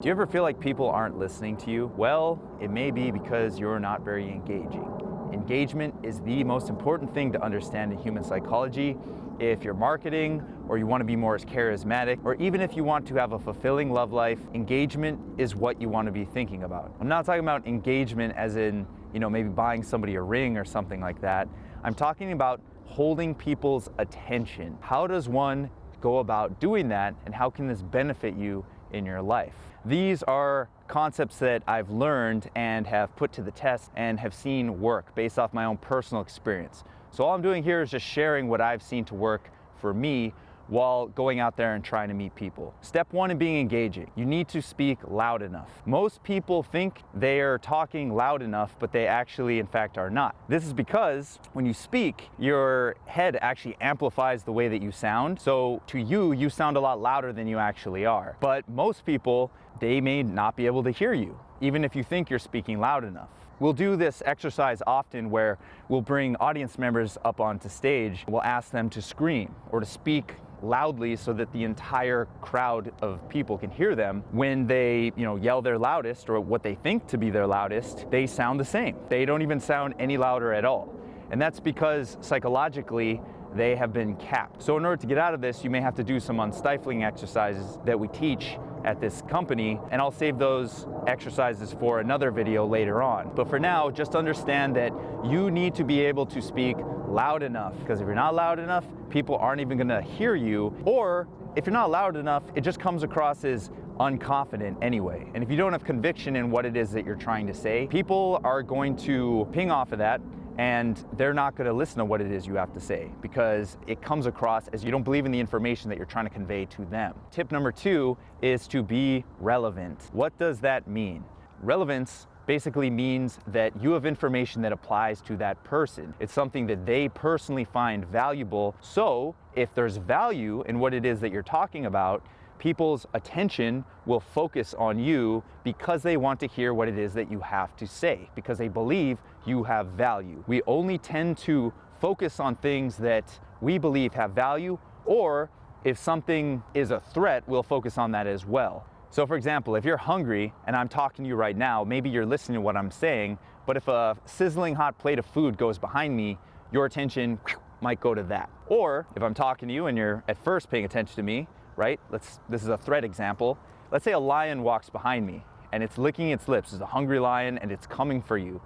Do you ever feel like people aren't listening to you? Well, it may be because you're not very engaging. Engagement is the most important thing to understand in human psychology. If you're marketing, or you want to be more charismatic, or even if you want to have a fulfilling love life, engagement is what you want to be thinking about. I'm not talking about engagement as in, maybe buying somebody a ring or something like that. I'm talking about holding people's attention. How does one go about doing that, and how can this benefit you in your life? These are concepts that I've learned and have put to the test and have seen work based off my own personal experience. So all I'm doing here is just sharing what I've seen to work for me while going out there and trying to meet people. Step one in being engaging, you need to speak loud enough. Most people think they are talking loud enough, but they actually, in fact, are not. This is because when you speak, your head actually amplifies the way that you sound. So to you, you sound a lot louder than you actually are. But most people, they may not be able to hear you, even if you think you're speaking loud enough. We'll do this exercise often where we'll bring audience members up onto stage. We'll ask them to scream or to speak loudly so that the entire crowd of people can hear them. When they, yell their loudest, or what they think to be their loudest, they sound the same. They don't even sound any louder at all. And that's because psychologically, they have been capped. So in order to get out of this, you may have to do some unstifling exercises that we teach at this company, and I'll save those exercises for another video later on. But for now, just understand that you need to be able to speak loud enough, because if you're not loud enough, people aren't even gonna hear you, or if you're not loud enough, it just comes across as unconfident anyway. And if you don't have conviction in what it is that you're trying to say, people are going to ping off of that, and they're not going to listen to what it is you have to say because it comes across as you don't believe in the information that you're trying to convey to them. Tip number 2 is to be relevant. What does that mean? Relevance basically means that you have information that applies to that person. It's something that they personally find valuable. So if there's value in what it is that you're talking about, people's attention will focus on you because they want to hear what it is that you have to say, because they believe you have value. We only tend to focus on things that we believe have value, or if something is a threat, we'll focus on that as well. So for example, if you're hungry and I'm talking to you right now, maybe you're listening to what I'm saying, but if a sizzling hot plate of food goes behind me, your attention might go to that. Or if I'm talking to you and you're at first paying attention to me, right? This is a threat example. Let's say a lion walks behind me and it's licking its lips. It's a hungry lion and it's coming for you.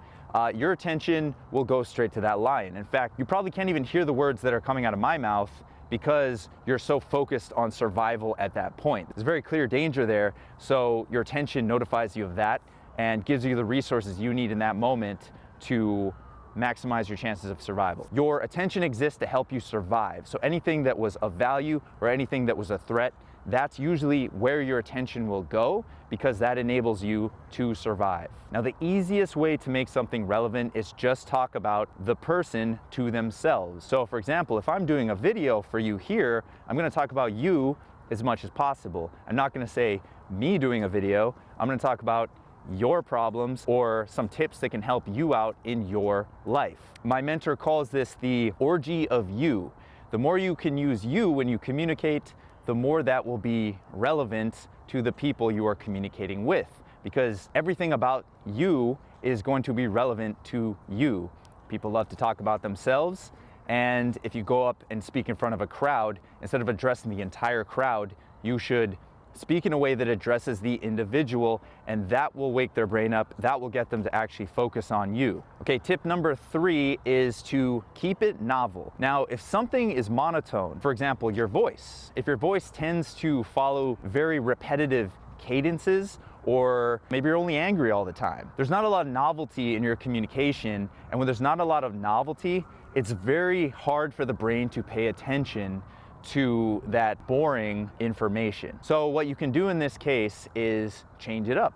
Your attention will go straight to that lion. In fact, you probably can't even hear the words that are coming out of my mouth because you're so focused on survival at that point. There's very clear danger there, so your attention notifies you of that and gives you the resources you need in that moment to maximize your chances of survival. Your attention exists to help you survive. So anything that was of value or anything that was a threat, that's usually where your attention will go because that enables you to survive. Now, the easiest way to make something relevant is just talk about the person to themselves. So for example, if I'm doing a video for you here, I'm gonna talk about you as much as possible. I'm not gonna say me doing a video. I'm gonna talk about your problems or some tips that can help you out in your life. My mentor calls this the orgy of you. The more you can use you when you communicate, the more that will be relevant to the people you are communicating with, because everything about you is going to be relevant to you. People love to talk about themselves, and if you go up and speak in front of a crowd, instead of addressing the entire crowd, you should speak in a way that addresses the individual, and that will wake their brain up. That will get them to actually focus on you. Okay, tip number 3 is to keep it novel. Now, if something is monotone, for example, your voice, if your voice tends to follow very repetitive cadences, or maybe you're only angry all the time, there's not a lot of novelty in your communication, and when there's not a lot of novelty, it's very hard for the brain to pay attention to that boring information. So what you can do in this case is change it up,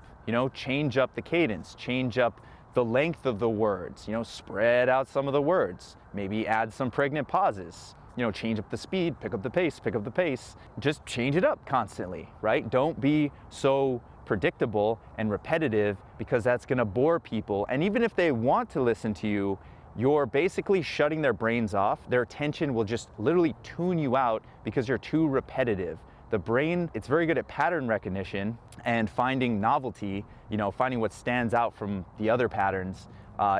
change up the cadence, change up the length of the words, spread out some of the words, maybe add some pregnant pauses, change up the speed, pick up the pace, just change it up constantly, right? Don't be so predictable and repetitive because that's gonna bore people. And even if they want to listen to you, you're basically shutting their brains off. Their attention will just literally tune you out because you're too repetitive. the brain, it's very good at pattern recognition and finding novelty, finding what stands out from the other patterns.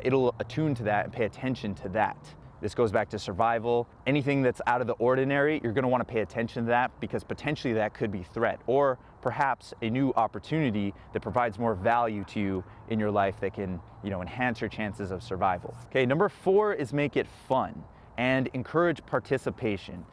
It'll attune to that and pay attention to that. This goes back to survival. Anything that's out of the ordinary, you're gonna wanna pay attention to that because potentially that could be threat or perhaps a new opportunity that provides more value to you in your life that can, enhance your chances of survival. Okay, number 4 is make it fun and encourage participation.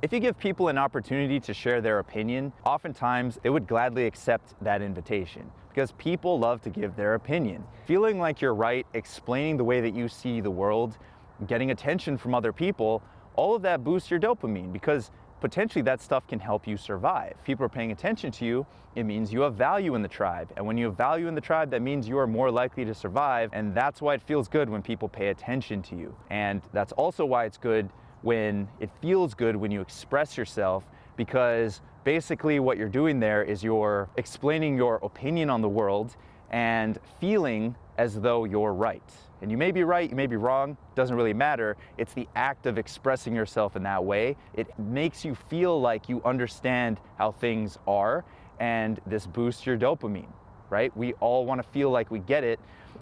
If you give people an opportunity to share their opinion, oftentimes they would gladly accept that invitation because people love to give their opinion. Feeling like you're right, explaining the way that you see the world, getting attention from other people, all of that boosts your dopamine because potentially that stuff can help you survive. People are paying attention to you, it means you have value in the tribe. And when you have value in the tribe, that means you are more likely to survive. And that's why it feels good when people pay attention to you. And that's also why it's good when it feels good when you express yourself, because basically what you're doing there is you're explaining your opinion on the world and feeling as though you're right. And you may be right, you may be wrong, doesn't really matter. It's the act of expressing yourself in that way. It makes you feel like you understand how things are, and this boosts your dopamine, right? We all want to feel like we get it.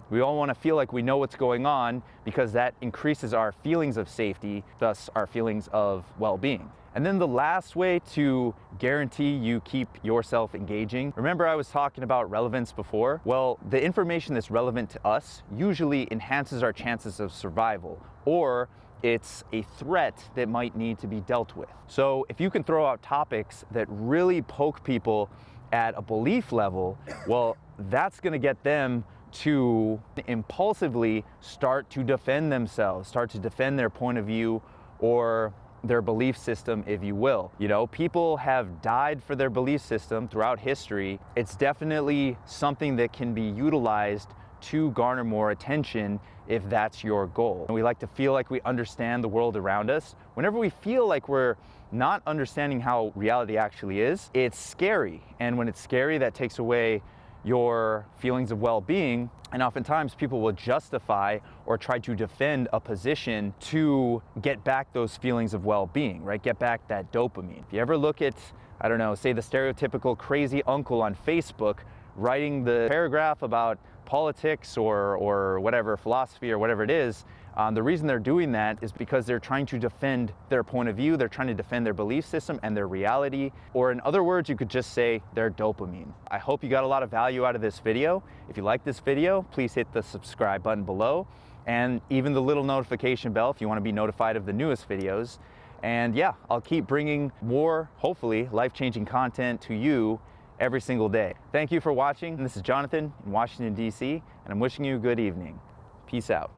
We all want to feel like we know what's going on because that increases our feelings of safety, thus our feelings of well-being. And then the last way to guarantee you keep yourself engaging, remember I was talking about relevance before? Well, the information that's relevant to us usually enhances our chances of survival, or it's a threat that might need to be dealt with. So if you can throw out topics that really poke people at a belief level, well, that's gonna get them to impulsively start to defend themselves, start to defend their point of view or their belief system, if you will. People have died for their belief system throughout history. It's definitely something that can be utilized to garner more attention if that's your goal. We like to feel like we understand the world around us. Whenever we feel like we're not understanding how reality actually is, it's scary. And when it's scary, that takes away your feelings of well-being, and oftentimes people will justify or try to defend a position to get back those feelings of well-being, right? Get back that dopamine. If you ever look at, say the stereotypical crazy uncle on Facebook writing the paragraph about politics or whatever, philosophy or whatever it is, the reason they're doing that is because they're trying to defend their point of view, they're trying to defend their belief system and their reality, or in other words, you could just say their dopamine. I hope you got a lot of value out of this video. If you like this video, please hit the subscribe button below, and even the little notification bell if you want to be notified of the newest videos. And yeah, I'll keep bringing more, hopefully, life-changing content to you every single day. Thank you for watching. This is Jonathan in Washington, D.C., and I'm wishing you a good evening. Peace out.